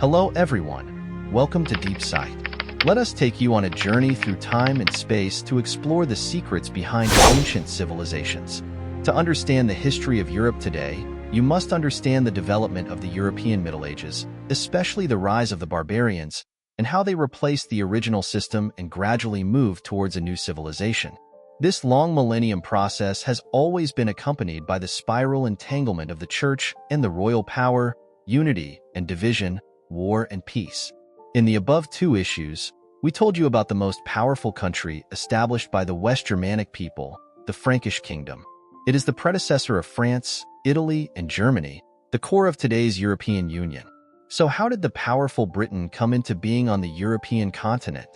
Hello everyone, welcome to Deep Sight. Let us take you on a journey through time and space to explore the secrets behind ancient civilizations. To understand the history of Europe today, you must understand the development of the European Middle Ages, especially the rise of the barbarians, and how they replaced the original system and gradually moved towards a new civilization. This long millennium process has always been accompanied by the spiral entanglement of the church and the royal power, unity and division, war and peace. In the above two issues, we told you about the most powerful country established by the West Germanic people, the Frankish kingdom. It is the predecessor of France, Italy, and Germany, the core of today's European Union. So how did the powerful Britain come into being on the European continent?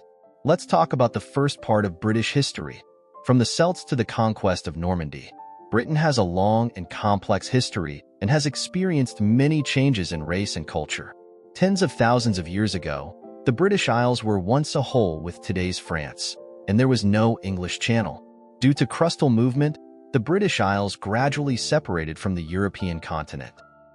Let's talk about the first part of British history. From the Celts to the conquest of Normandy, Britain has a long and complex history and has experienced many changes in race and culture. Tens of thousands of years ago, the British Isles were once a whole with today's France, and there was no English Channel. Due to crustal movement, the British Isles gradually separated from the European continent.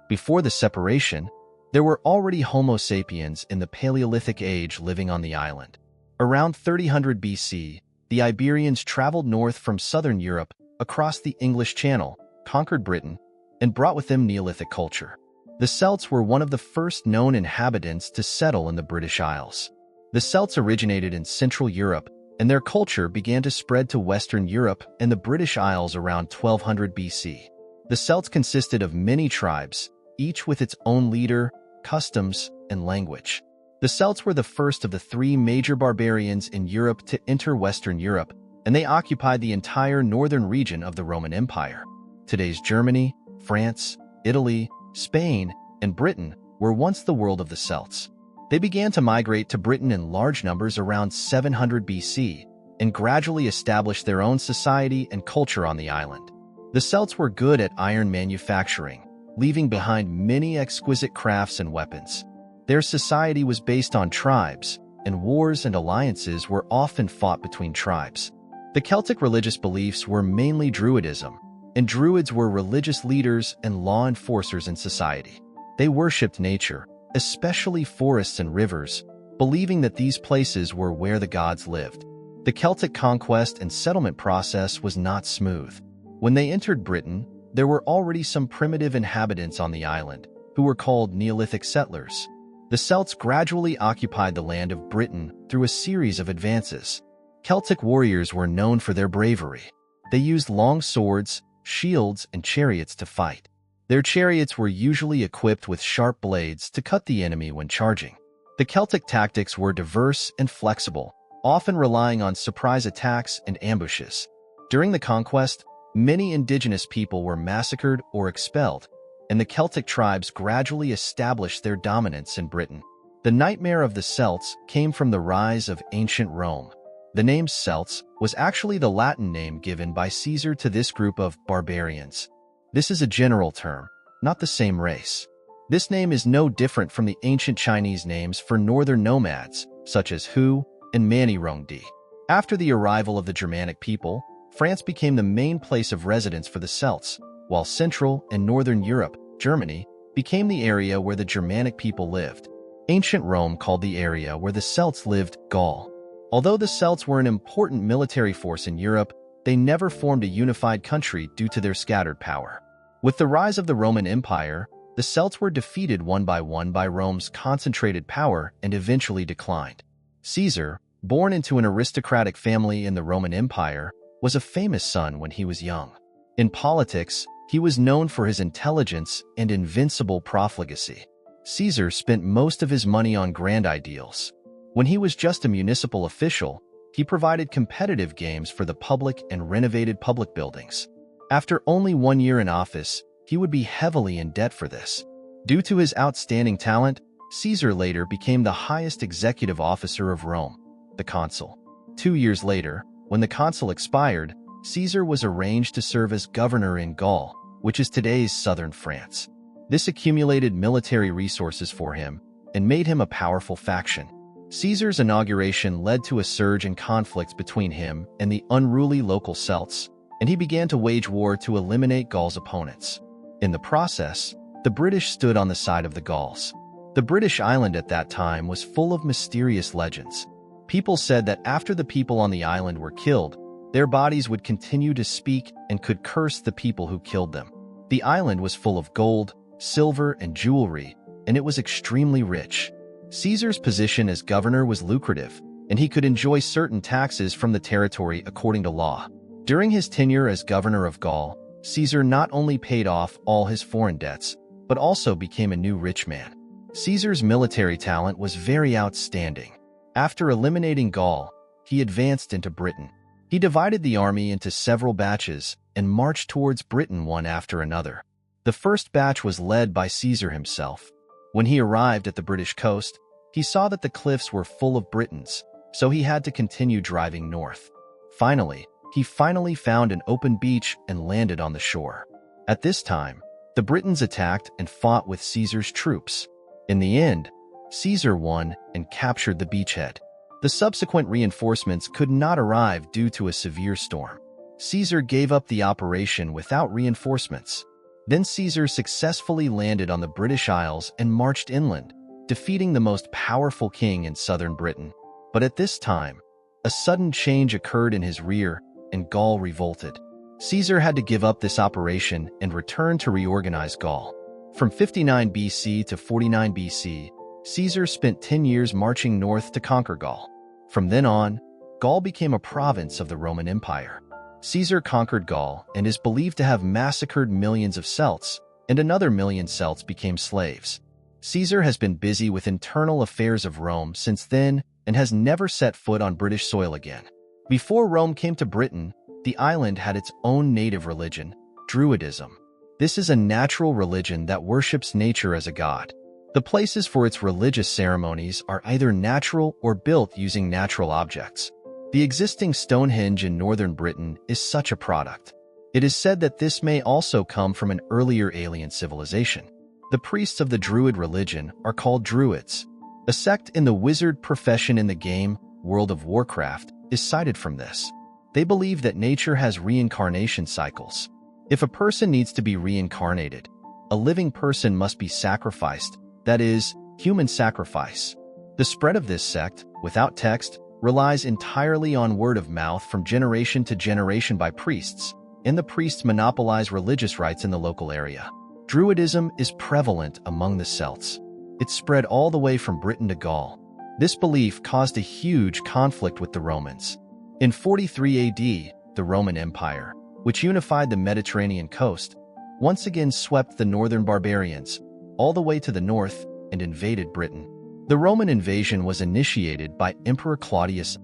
Before the separation, there were already Homo sapiens in the Paleolithic age living on the island. Around 3000 BC, the Iberians traveled north from southern Europe across the English Channel, conquered Britain, and brought with them Neolithic culture. The Celts were one of the first known inhabitants to settle in the British Isles. The Celts originated in Central Europe, and their culture began to spread to Western Europe and the British Isles around 1200 BC. The Celts consisted of many tribes, each with its own leader, customs, and language. The Celts were the first of the three major barbarians in Europe to enter Western Europe, and they occupied the entire northern region of the Roman Empire. Today's Germany, France, Italy, Spain, and Britain were once the world of the Celts. They began to migrate to Britain in large numbers around 700 BC and gradually established their own society and culture on the island. The Celts were good at iron manufacturing, leaving behind many exquisite crafts and weapons. Their society was based on tribes, and wars and alliances were often fought between tribes. The Celtic religious beliefs were mainly Druidism, and Druids were religious leaders and law enforcers in society. They worshipped nature, especially forests and rivers, believing that these places were where the gods lived. The Celtic conquest and settlement process was not smooth. When they entered Britain, there were already some primitive inhabitants on the island, who were called Neolithic settlers. The Celts gradually occupied the land of Britain through a series of advances. Celtic warriors were known for their bravery. They used long swords, shields, and chariots to fight. Their chariots were usually equipped with sharp blades to cut the enemy when charging. The Celtic tactics were diverse and flexible, often relying on surprise attacks and ambushes. During the conquest, many indigenous people were massacred or expelled, and the Celtic tribes gradually established their dominance in Britain. The nightmare of the Celts came from the rise of ancient Rome. The name Celts was actually the Latin name given by Caesar to this group of barbarians. This is a general term, not the same race. This name is no different from the ancient Chinese names for northern nomads, such as Hu and Mani Rongdi. After the arrival of the Germanic people, France became the main place of residence for the Celts, while Central and Northern Europe, Germany, became the area where the Germanic people lived. Ancient Rome called the area where the Celts lived Gaul. Although the Celts were an important military force in Europe, they never formed a unified country due to their scattered power. With the rise of the Roman Empire, the Celts were defeated one by Rome's concentrated power and eventually declined. Caesar, born into an aristocratic family in the Roman Empire, was a famous son when he was young. In politics, he was known for his intelligence and invincible profligacy. Caesar spent most of his money on grand ideals. When he was just a municipal official, he provided competitive games for the public and renovated public buildings. After only 1 year in office, he would be heavily in debt for this. Due to his outstanding talent, Caesar later became the highest executive officer of Rome, the consul. 2 years later, when the consul expired, Caesar was arranged to serve as governor in Gaul, which is today's southern France. This accumulated military resources for him and made him a powerful faction. Caesar's inauguration led to a surge in conflicts between him and the unruly local Celts, and he began to wage war to eliminate Gaul's opponents. In the process, the British stood on the side of the Gauls. The British island at that time was full of mysterious legends. People said that after the people on the island were killed, their bodies would continue to speak and could curse the people who killed them. The island was full of gold, silver, and jewelry, and it was extremely rich. Caesar's position as governor was lucrative, and he could enjoy certain taxes from the territory according to law. During his tenure as governor of Gaul, Caesar not only paid off all his foreign debts, but also became a new rich man. Caesar's military talent was very outstanding. After eliminating Gaul, he advanced into Britain. He divided the army into several batches and marched towards Britain one after another. The first batch was led by Caesar himself. When he arrived at the British coast, he saw that the cliffs were full of Britons, so he had to continue driving north. Finally, he found an open beach and landed on the shore. At this time, the Britons attacked and fought with Caesar's troops. In the end, Caesar won and captured the beachhead. The subsequent reinforcements could not arrive due to a severe storm. Caesar gave up the operation without reinforcements. Then Caesar successfully landed on the British Isles and marched inland, defeating the most powerful king in southern Britain. But at this time, a sudden change occurred in his rear, and Gaul revolted. Caesar had to give up this operation and return to reorganize Gaul. From 59 BC to 49 BC, Caesar spent 10 years marching north to conquer Gaul. From then on, Gaul became a province of the Roman Empire. Caesar conquered Gaul and is believed to have massacred millions of Celts, and another million Celts became slaves. Caesar has been busy with internal affairs of Rome since then and has never set foot on British soil again. Before Rome came to Britain, the island had its own native religion, Druidism. This is a natural religion that worships nature as a god. The places for its religious ceremonies are either natural or built using natural objects. The existing Stonehenge in northern Britain is such a product. It is said that this may also come from an earlier alien civilization. The priests of the Druid religion are called Druids. A sect in the wizard profession in the game World of Warcraft is cited from this. They believe that nature has reincarnation cycles. If a person needs to be reincarnated, a living person must be sacrificed, that is, human sacrifice. The spread of this sect, without text, relies entirely on word of mouth from generation to generation by priests, and the priests monopolize religious rites in the local area. Druidism is prevalent among the Celts. It spread all the way from Britain to Gaul. This belief caused a huge conflict with the Romans. In 43 AD, the Roman Empire, which unified the Mediterranean coast, once again swept the northern barbarians all the way to the north and invaded Britain. The Roman invasion was initiated by Emperor Claudius.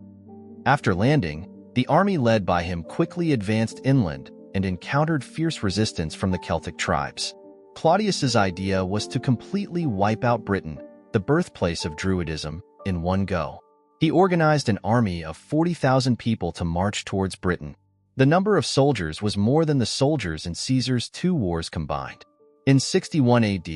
After landing, the army led by him quickly advanced inland and encountered fierce resistance from the Celtic tribes. Claudius's idea was to completely wipe out Britain, the birthplace of Druidism, in one go. He organized an army of 40,000 people to march towards Britain. The number of soldiers was more than the soldiers in Caesar's 2 wars combined. In 61 AD,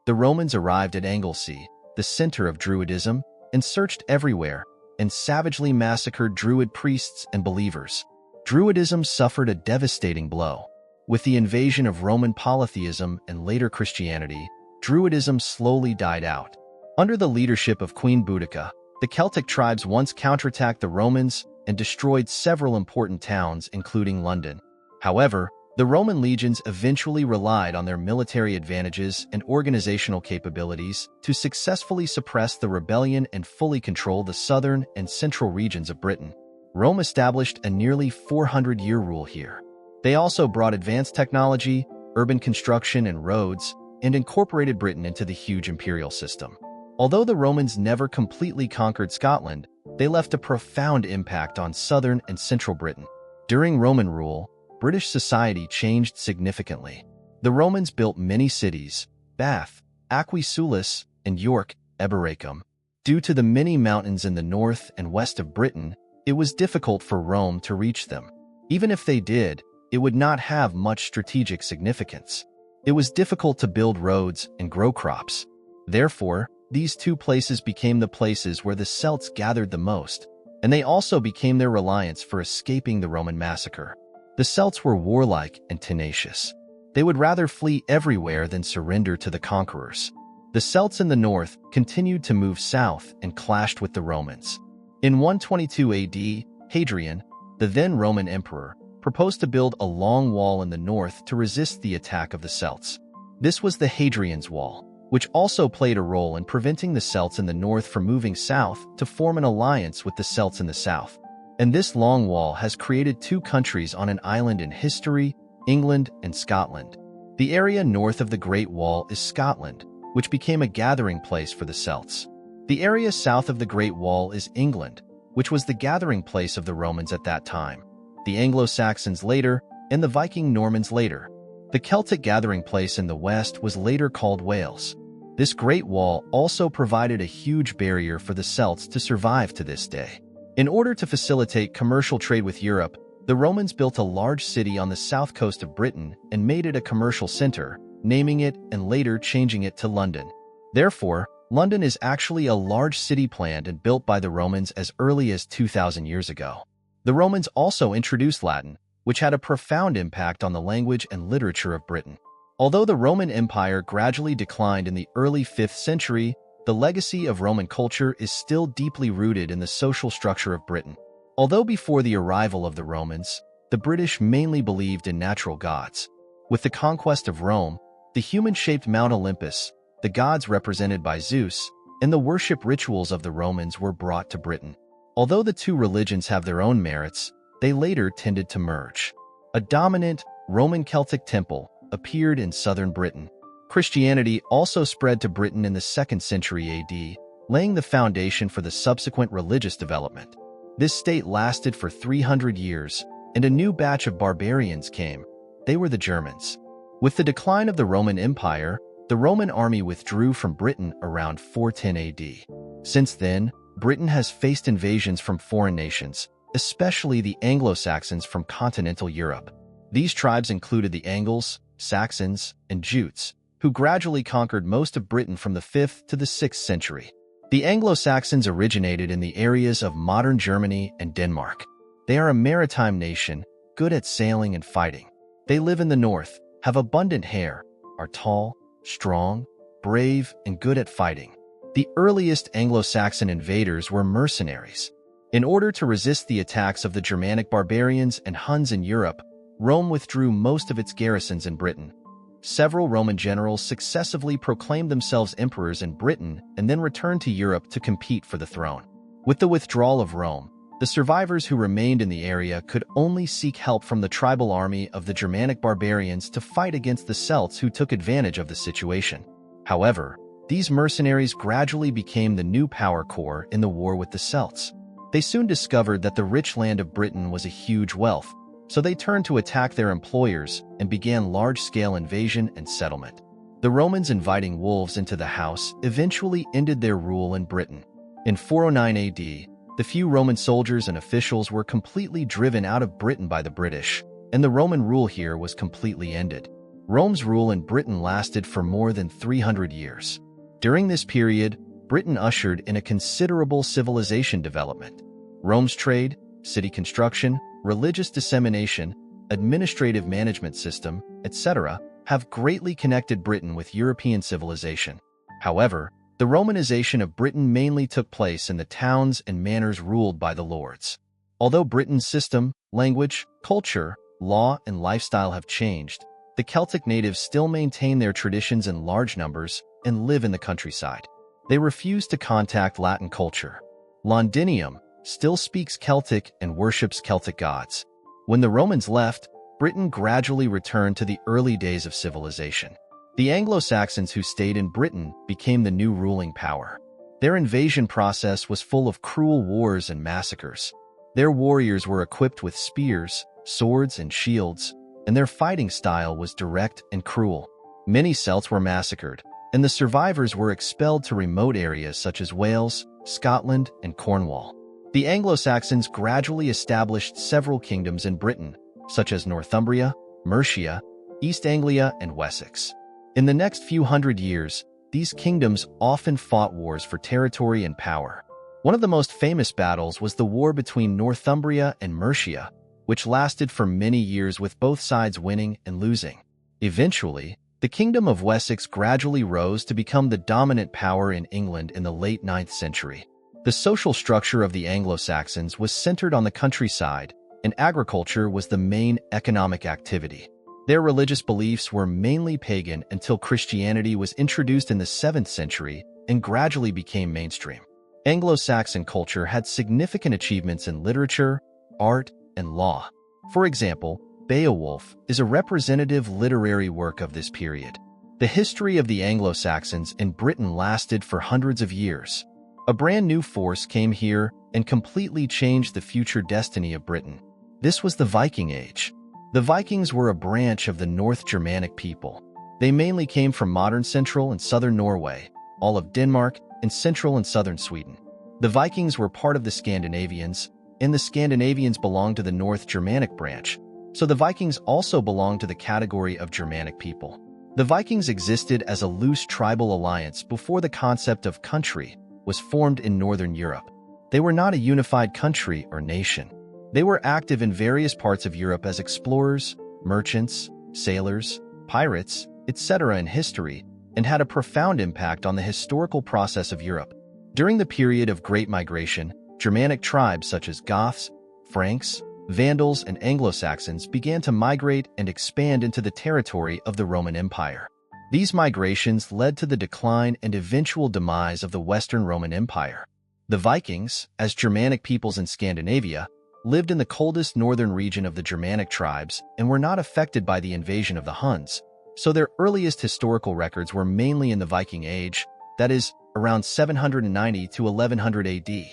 the Romans arrived at Anglesey, the center of Druidism, and searched everywhere and savagely massacred Druid priests and believers. Druidism suffered a devastating blow. With the invasion of Roman polytheism and later Christianity, Druidism slowly died out. Under the leadership of Queen Boudica, the Celtic tribes once counterattacked the Romans and destroyed several important towns, including London. However, the Roman legions eventually relied on their military advantages and organizational capabilities to successfully suppress the rebellion and fully control the southern and central regions of Britain. Rome established a nearly 400-year rule here. They also brought advanced technology, urban construction, and roads, and incorporated Britain into the huge imperial system. Although the Romans never completely conquered Scotland, they left a profound impact on southern and central Britain. During Roman rule, British society changed significantly. The Romans built many cities, Bath, Aquisulis, and York, Eboracum. Due to the many mountains in the north and west of Britain, it was difficult for Rome to reach them. Even if they did, it would not have much strategic significance. It was difficult to build roads and grow crops. Therefore, these 2 places became the places where the Celts gathered the most, and they also became their reliance for escaping the Roman massacre. The Celts were warlike and tenacious. They would rather flee everywhere than surrender to the conquerors. The Celts in the north continued to move south and clashed with the Romans. In 122 AD, Hadrian, the then Roman emperor, proposed to build a long wall in the north to resist the attack of the Celts. This was the Hadrian's Wall, which also played a role in preventing the Celts in the north from moving south to form an alliance with the Celts in the south. And this long wall has created two countries on an island in history, England and Scotland. The area north of the Great Wall is Scotland, which became a gathering place for the Celts. The area south of the Great Wall is England, which was the gathering place of the Romans at that time, the Anglo-Saxons later, and the Viking Normans later. The Celtic gathering place in the west was later called Wales. This Great Wall also provided a huge barrier for the Celts to survive to this day. In order to facilitate commercial trade with Europe, the Romans built a large city on the south coast of Britain and made it a commercial center, naming it and later changing it to London. Therefore, London is actually a large city planned and built by the Romans as early as 2,000 years ago. The Romans also introduced Latin, which had a profound impact on the language and literature of Britain. Although the Roman Empire gradually declined in the early 5th century, the legacy of Roman culture is still deeply rooted in the social structure of Britain. Although before the arrival of the Romans, the British mainly believed in natural gods. With the conquest of Rome, the human-shaped Mount Olympus, the gods represented by Zeus, and the worship rituals of the Romans were brought to Britain. Although the two religions have their own merits, they later tended to merge. A dominant Roman Celtic temple appeared in southern Britain. Christianity also spread to Britain in the 2nd century AD, laying the foundation for the subsequent religious development. This state lasted for 300 years, and a new batch of barbarians came. They were the Germans. With the decline of the Roman Empire, the Roman army withdrew from Britain around 410 AD. Since then, Britain has faced invasions from foreign nations, especially the Anglo-Saxons from continental Europe. These tribes included the Angles, Saxons, and Jutes, who gradually conquered most of Britain from the 5th to the 6th century. The Anglo-Saxons originated in the areas of modern Germany and Denmark. They are a maritime nation, good at sailing and fighting. They live in the north, have abundant hair, are tall, strong, brave, and good at fighting. The earliest Anglo-Saxon invaders were mercenaries. In order to resist the attacks of the Germanic barbarians and Huns in Europe, Rome withdrew most of its garrisons in Britain. Several Roman generals successively proclaimed themselves emperors in Britain and then returned to Europe to compete for the throne. With the withdrawal of Rome, the survivors who remained in the area could only seek help from the tribal army of the Germanic barbarians to fight against the Celts who took advantage of the situation. However, these mercenaries gradually became the new power core in the war with the Celts. They soon discovered that the rich land of Britain was a huge wealth, so they turned to attack their employers and began large-scale invasion and settlement. The Romans inviting wolves into the house eventually ended their rule in Britain. In 409 AD, the few Roman soldiers and officials were completely driven out of Britain by the British, and the Roman rule here was completely ended. Rome's rule in Britain lasted for more than 300 years. During this period, Britain ushered in a considerable civilization development. Rome's trade, city construction, religious dissemination, administrative management system, etc., have greatly connected Britain with European civilization. However, the Romanization of Britain mainly took place in the towns and manors ruled by the lords. Although Britain's system, language, culture, law, and lifestyle have changed, the Celtic natives still maintain their traditions in large numbers and live in the countryside. They refuse to contact Latin culture. Londinium still speaks Celtic and worships Celtic gods. When the Romans left, Britain gradually returned to the early days of civilization. The Anglo-Saxons who stayed in Britain became the new ruling power. Their invasion process was full of cruel wars and massacres. Their warriors were equipped with spears, swords, and shields, and their fighting style was direct and cruel. Many Celts were massacred, and the survivors were expelled to remote areas such as Wales, Scotland, and Cornwall. The Anglo-Saxons gradually established several kingdoms in Britain, such as Northumbria, Mercia, East Anglia, and Wessex. In the next few hundred years, these kingdoms often fought wars for territory and power. One of the most famous battles was the war between Northumbria and Mercia, which lasted for many years with both sides winning and losing. Eventually, the The Kingdom of Wessex gradually rose to become the dominant power in England in the late 9th century. The social structure of the Anglo-Saxons was centered on the countryside, and agriculture was the main economic activity. Their religious beliefs were mainly pagan until Christianity was introduced in the 7th century and gradually became mainstream. Anglo-Saxon culture had significant achievements in literature, art, and law. For example, Beowulf is a representative literary work of this period. The history of the Anglo-Saxons in Britain lasted for hundreds of years. A brand new force came here and completely changed the future destiny of Britain. This was the Viking Age. The Vikings were a branch of the North Germanic people. They mainly came from modern central and southern Norway, all of Denmark, and central and southern Sweden. The Vikings were part of the Scandinavians, and the Scandinavians belonged to the North Germanic branch, so the Vikings also belonged to the category of Germanic people. The Vikings existed as a loose tribal alliance before the concept of country was formed in Northern Europe. They were not a unified country or nation. They were active in various parts of Europe as explorers, merchants, sailors, pirates, etc. in history, and had a profound impact on the historical process of Europe. During the period of Great Migration, Germanic tribes such as Goths, Franks, Vandals, and Anglo-Saxons began to migrate and expand into the territory of the Roman Empire. These migrations led to the decline and eventual demise of the Western Roman Empire. The Vikings, as Germanic peoples in Scandinavia, lived in the coldest northern region of the Germanic tribes and were not affected by the invasion of the Huns, so their earliest historical records were mainly in the Viking Age, that is, around 790 to 1100 AD.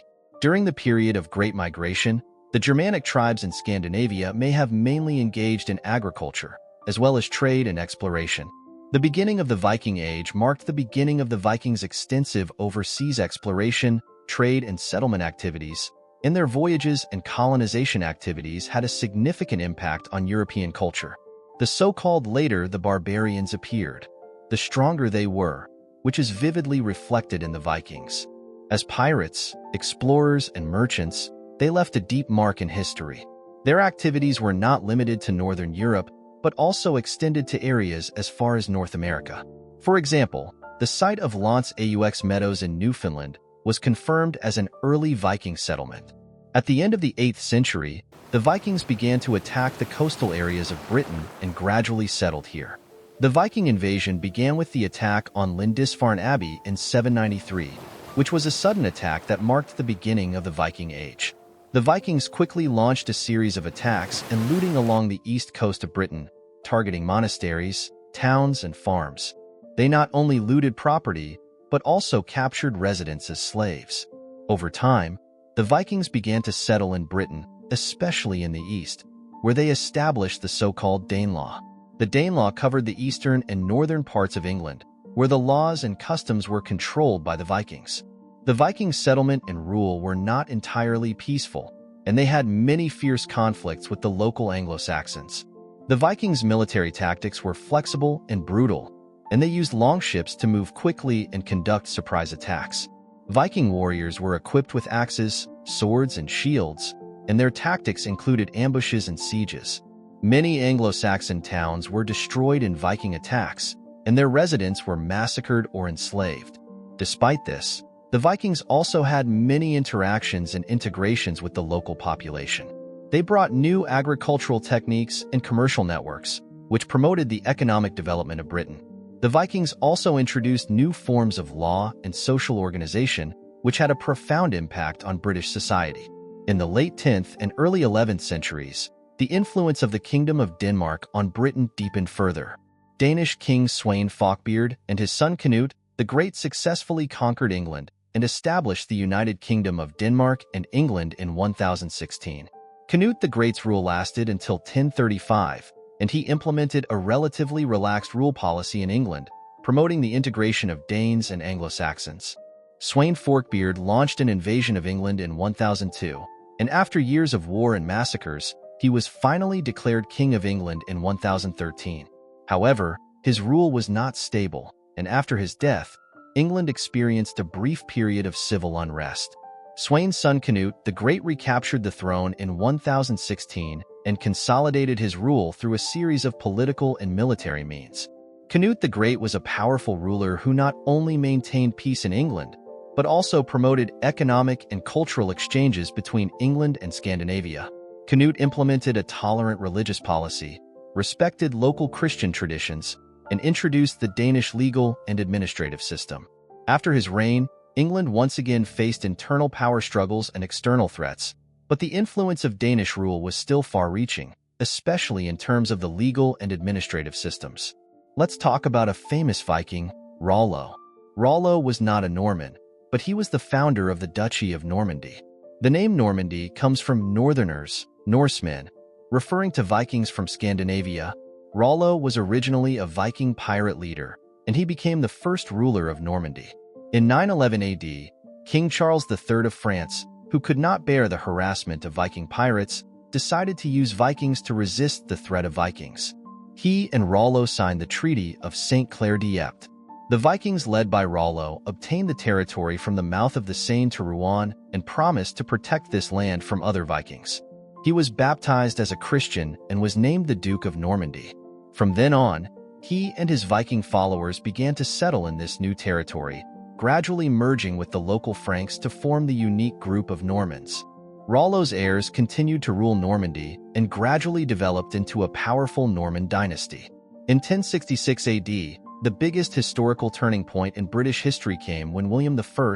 During the period of Great Migration, the Germanic tribes in Scandinavia may have mainly engaged in agriculture, as well as trade and exploration. The beginning of the Viking Age marked the beginning of the Vikings' extensive overseas exploration, trade, and settlement activities, and their voyages and colonization activities had a significant impact on European culture. The so-called later the barbarians appeared, the stronger they were, which is vividly reflected in the Vikings. As pirates, explorers, and merchants, they left a deep mark in history. Their activities were not limited to Northern Europe, but also extended to areas as far as North America. For example, the site of L'Anse aux Meadows in Newfoundland was confirmed as an early Viking settlement. At the end of the 8th century, the Vikings began to attack the coastal areas of Britain and gradually settled here. The Viking invasion began with the attack on Lindisfarne Abbey in 793, which was a sudden attack that marked the beginning of the Viking Age. The Vikings quickly launched a series of attacks and looting along the east coast of Britain, targeting monasteries, towns, and farms. They not only looted property, but also captured residents as slaves. Over time, the Vikings began to settle in Britain, especially in the east, where they established the so-called Danelaw. The Danelaw covered the eastern and northern parts of England, where the laws and customs were controlled by the Vikings. The Viking settlement and rule were not entirely peaceful, and they had many fierce conflicts with the local Anglo-Saxons. The Vikings' military tactics were flexible and brutal, and they used longships to move quickly and conduct surprise attacks. Viking warriors were equipped with axes, swords, and shields, and their tactics included ambushes and sieges. Many Anglo-Saxon towns were destroyed in Viking attacks, and their residents were massacred or enslaved. Despite this, the Vikings also had many interactions and integrations with the local population. They brought new agricultural techniques and commercial networks, which promoted the economic development of Britain. The Vikings also introduced new forms of law and social organization, which had a profound impact on British society. In the late 10th and early 11th centuries, the influence of the Kingdom of Denmark on Britain deepened further. Danish King Sweyn Forkbeard and his son Canute the Great successfully conquered England and established the United Kingdom of Denmark and England in 1016. Canute the Great's rule lasted until 1035, and he implemented a relatively relaxed rule policy in England, promoting the integration of Danes and Anglo-Saxons. Sweyn Forkbeard launched an invasion of England in 1002, and after years of war and massacres, he was finally declared King of England in 1013. However, his rule was not stable, and after his death, England experienced a brief period of civil unrest. Sweyn's son Canute the Great recaptured the throne in 1016 and consolidated his rule through a series of political and military means. Canute the Great was a powerful ruler who not only maintained peace in England, but also promoted economic and cultural exchanges between England and Scandinavia. Canute implemented a tolerant religious policy, respected local Christian traditions, and introduced the Danish legal and administrative system. After his reign, England once again faced internal power struggles and external threats, but the influence of Danish rule was still far-reaching, especially in terms of the legal and administrative systems. Let's talk about a famous Viking, Rollo. Rollo was not a Norman, but he was the founder of the Duchy of Normandy. The name Normandy comes from Northerners, Norsemen, referring to Vikings from Scandinavia. Rollo was originally a Viking pirate leader, and he became the first ruler of Normandy. In 911 AD, King Charles III of France, who could not bear the harassment of Viking pirates, decided to use Vikings to resist the threat of Vikings. He and Rollo signed the Treaty of St. Clair d'Epte. The Vikings, led by Rollo, obtained the territory from the mouth of the Seine to Rouen and promised to protect this land from other Vikings. He was baptized as a Christian and was named the Duke of Normandy. From then on, he and his Viking followers began to settle in this new territory, gradually merging with the local Franks to form the unique group of Normans. Rollo's heirs continued to rule Normandy and gradually developed into a powerful Norman dynasty. In 1066 AD, the biggest historical turning point in British history came when William I,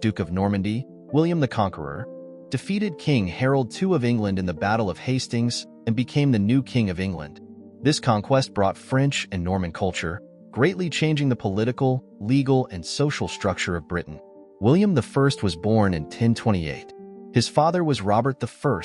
Duke of Normandy, William the Conqueror, defeated King Harold II of England in the Battle of Hastings and became the new King of England. This conquest brought French and Norman culture, greatly changing the political, legal, and social structure of Britain. William I was born in 1028. His father was Robert I,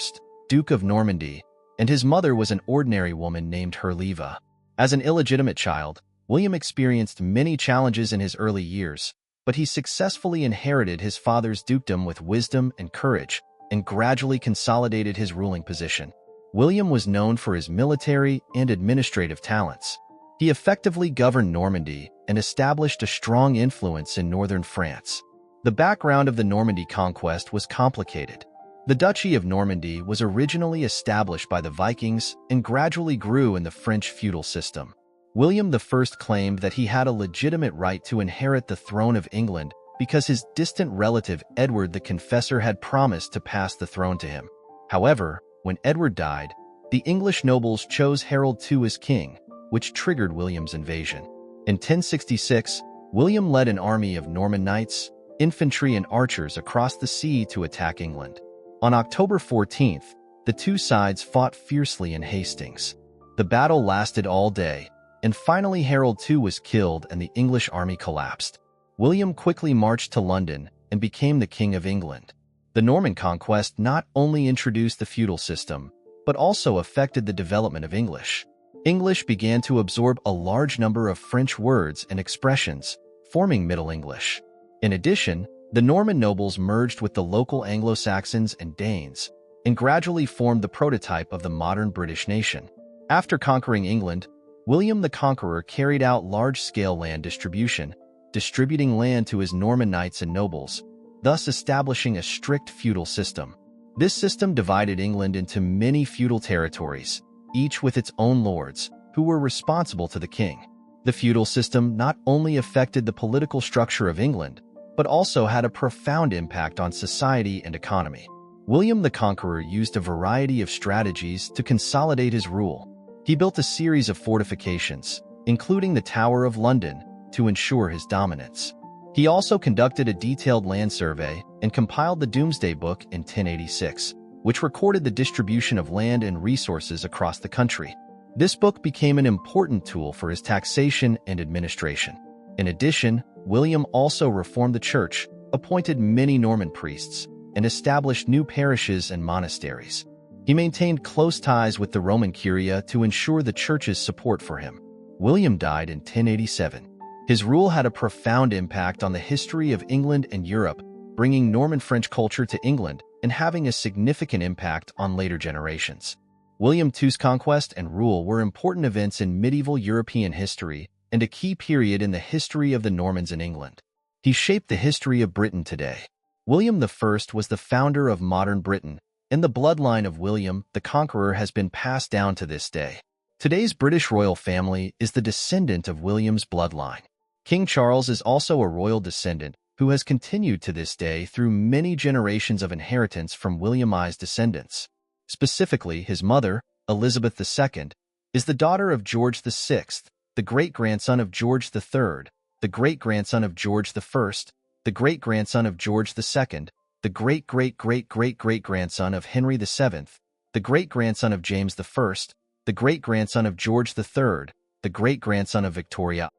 Duke of Normandy, and his mother was an ordinary woman named Herleva. As an illegitimate child, William experienced many challenges in his early years, but he successfully inherited his father's dukedom with wisdom and courage, and gradually consolidated his ruling position. William was known for his military and administrative talents. He effectively governed Normandy and established a strong influence in northern France. The background of the Normandy conquest was complicated. The Duchy of Normandy was originally established by the Vikings and gradually grew in the French feudal system. William I claimed that he had a legitimate right to inherit the throne of England because his distant relative Edward the Confessor had promised to pass the throne to him. However, when Edward died, the English nobles chose Harold II as king, which triggered William's invasion. In 1066, William led an army of Norman knights, infantry, and archers across the sea to attack England. On October 14th, the two sides fought fiercely in Hastings. The battle lasted all day, and finally Harold II was killed and the English army collapsed. William quickly marched to London and became the King of England. The Norman Conquest not only introduced the feudal system, but also affected the development of English. English began to absorb a large number of French words and expressions, forming Middle English. In addition, the Norman nobles merged with the local Anglo-Saxons and Danes, and gradually formed the prototype of the modern British nation. After conquering England, William the Conqueror carried out large-scale land distribution, distributing land to his Norman knights and nobles, thus establishing a strict feudal system. This system divided England into many feudal territories, each with its own lords, who were responsible to the king. The feudal system not only affected the political structure of England, but also had a profound impact on society and economy. William the Conqueror used a variety of strategies to consolidate his rule. He built a series of fortifications, including the Tower of London, to ensure his dominance. He also conducted a detailed land survey and compiled the Domesday Book in 1086, which recorded the distribution of land and resources across the country. This book became an important tool for his taxation and administration. In addition, William also reformed the church, appointed many Norman priests, and established new parishes and monasteries. He maintained close ties with the Roman Curia to ensure the church's support for him. William died in 1087. His rule had a profound impact on the history of England and Europe, bringing Norman French culture to England and having a significant impact on later generations. William II's conquest and rule were important events in medieval European history and a key period in the history of the Normans in England. He shaped the history of Britain today. William I was the founder of modern Britain, and the bloodline of William the Conqueror has been passed down to this day. Today's British royal family is the descendant of William's bloodline. King Charles is also a royal descendant who has continued to this day through many generations of inheritance from William I's descendants. Specifically, his mother, Elizabeth II, is the daughter of George VI, the great-grandson of George III, the great-grandson of George I, the great-grandson of George II, the great-great-great-great-great-grandson of Henry VII, the great-grandson of James I, the great-grandson of George III, the great-grandson of Victoria.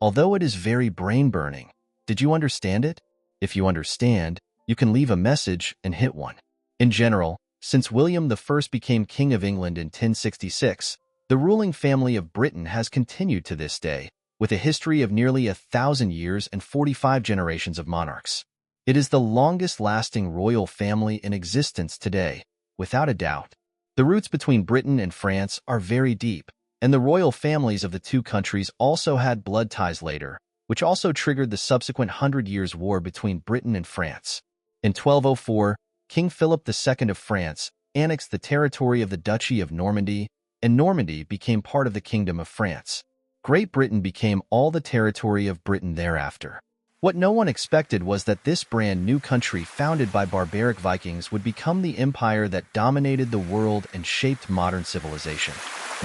Although it is very brain-burning, did you understand it? If you understand, you can leave a message and hit 1. In general, since William I became King of England in 1066, the ruling family of Britain has continued to this day, with a history of nearly 1,000 years and 45 generations of monarchs. It is the longest-lasting royal family in existence today, without a doubt. The roots between Britain and France are very deep, and the royal families of the two countries also had blood ties later, which also triggered the subsequent 100 Years' War between Britain and France. In 1204, King Philip II of France annexed the territory of the Duchy of Normandy, and Normandy became part of the Kingdom of France. Great Britain became all the territory of Britain thereafter. What no one expected was that this brand new country founded by barbaric Vikings would become the empire that dominated the world and shaped modern civilization.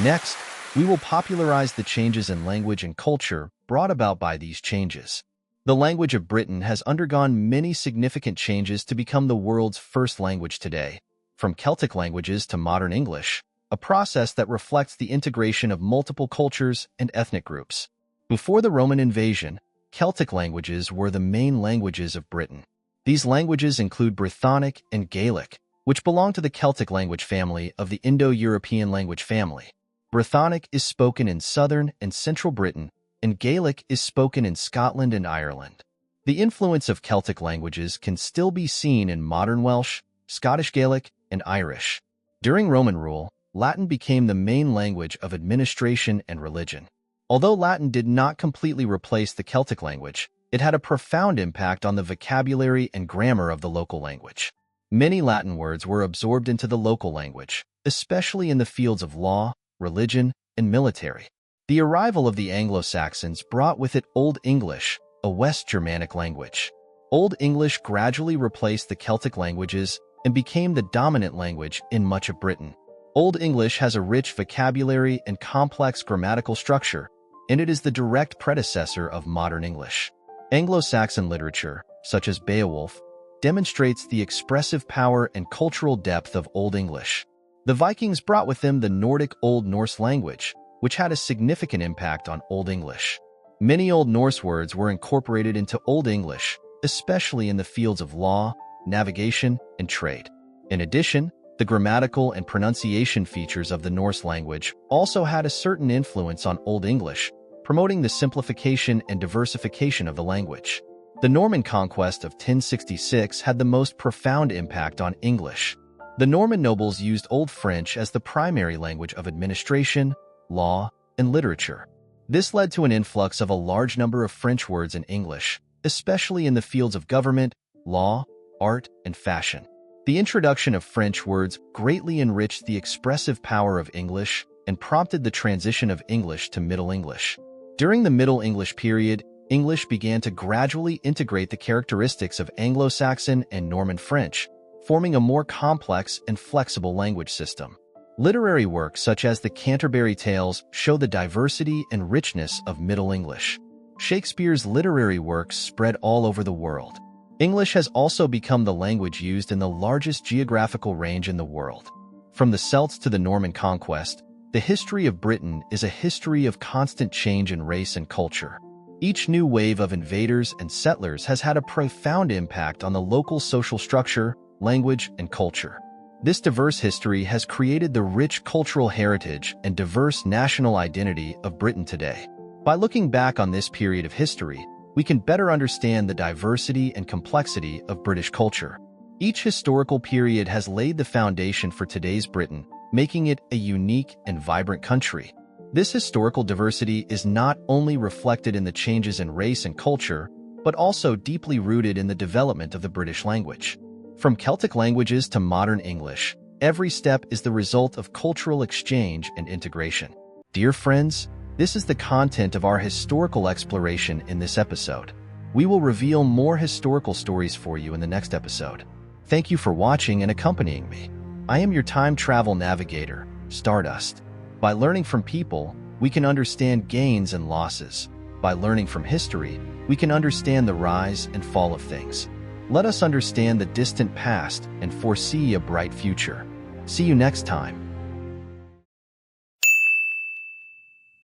Next, we will popularize the changes in language and culture brought about by these changes. The language of Britain has undergone many significant changes to become the world's first language today, from Celtic languages to modern English, a process that reflects the integration of multiple cultures and ethnic groups. Before the Roman invasion, Celtic languages were the main languages of Britain. These languages include Brythonic and Gaelic, which belong to the Celtic language family of the Indo-European language family. Brythonic is spoken in southern and central Britain, and Gaelic is spoken in Scotland and Ireland. The influence of Celtic languages can still be seen in modern Welsh, Scottish Gaelic, and Irish. During Roman rule, Latin became the main language of administration and religion. Although Latin did not completely replace the Celtic language, it had a profound impact on the vocabulary and grammar of the local language. Many Latin words were absorbed into the local language, especially in the fields of law, religion, and military. The arrival of the Anglo-Saxons brought with it Old English, a West Germanic language. Old English gradually replaced the Celtic languages and became the dominant language in much of Britain. Old English has a rich vocabulary and complex grammatical structure, and it is the direct predecessor of modern English. Anglo-Saxon literature, such as Beowulf, demonstrates the expressive power and cultural depth of Old English. The Vikings brought with them the Nordic Old Norse language, which had a significant impact on Old English. Many Old Norse words were incorporated into Old English, especially in the fields of law, navigation, and trade. In addition, the grammatical and pronunciation features of the Norse language also had a certain influence on Old English, promoting the simplification and diversification of the language. The Norman Conquest of 1066 had the most profound impact on English. The Norman nobles used Old French as the primary language of administration, law, and literature. This led to an influx of a large number of French words in English, especially in the fields of government, law, art, and fashion. The introduction of French words greatly enriched the expressive power of English and prompted the transition of English to Middle English. During the Middle English period, English began to gradually integrate the characteristics of Anglo-Saxon and Norman French, forming a more complex and flexible language system. Literary works such as the Canterbury Tales show the diversity and richness of Middle English. Shakespeare's literary works spread all over the world. English has also become the language used in the largest geographical range in the world. From the Celts to the Norman Conquest, the history of Britain is a history of constant change in race and culture. Each new wave of invaders and settlers has had a profound impact on the local social structure, language, and culture. This diverse history has created the rich cultural heritage and diverse national identity of Britain today. By looking back on this period of history, we can better understand the diversity and complexity of British culture. Each historical period has laid the foundation for today's Britain, making it a unique and vibrant country. This historical diversity is not only reflected in the changes in race and culture, but also deeply rooted in the development of the British language. From Celtic languages to modern English, every step is the result of cultural exchange and integration. Dear friends, this is the content of our historical exploration in this episode. We will reveal more historical stories for you in the next episode. Thank you for watching and accompanying me. I am your time travel navigator, Stardust. By learning from people, we can understand gains and losses. By learning from history, we can understand the rise and fall of things. Let us understand the distant past and foresee a bright future. See you next time.